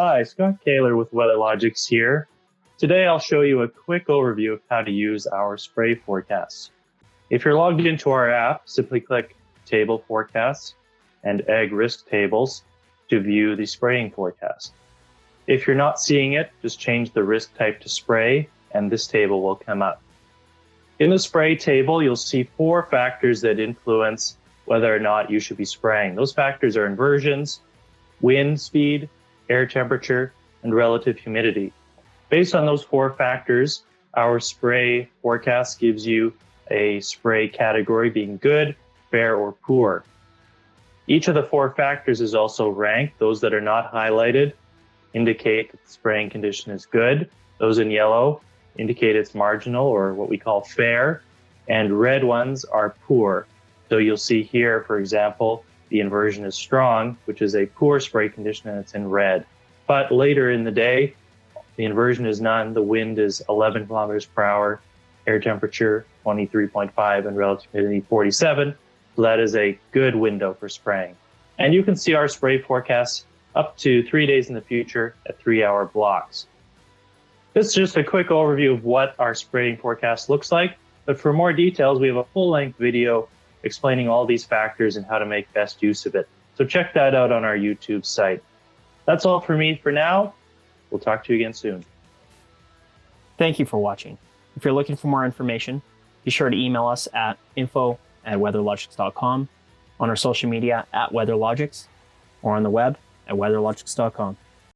Hi, Scott Kaler with Weatherlogics here. Today I'll show you a quick overview of how to use our spray forecasts. If you're logged into our app, simply click Table Forecasts and Ag Risk Tables to view the spraying forecast. If you're not seeing it, just change the risk type to spray and this table will come up. In the spray table, you'll see 4 factors that influence whether or not you should be spraying. Those factors are inversions, wind speed, air temperature, and relative humidity. Based on those 4 factors, our spray forecast gives you a spray category being good, fair, or poor. Each of the 4 factors is also ranked. Those that are not highlighted indicate that the spraying condition is good. Those in yellow indicate it's marginal, or what we call fair, and red ones are poor. So you'll see here, for example, the inversion is strong, which is a poor spray condition, and it's in red. But later in the day, the inversion is none, the wind is 11 kilometers per hour, air temperature 23.5, and relative humidity 47. So that is a good window for spraying. And you can see our spray forecasts up to 3 days in the future at 3-hour blocks. This is just a quick overview of what our spraying forecast looks like. But for more details, we have a full-length video explaining all these factors and how to make best use of it. So check that out on our YouTube site. That's all for me for now. We'll talk to you again soon. Thank you for watching. If you're looking for more information, be sure to email us at info@weatherlogics.com, on our social media @weatherlogics, or on the web at weatherlogics.com.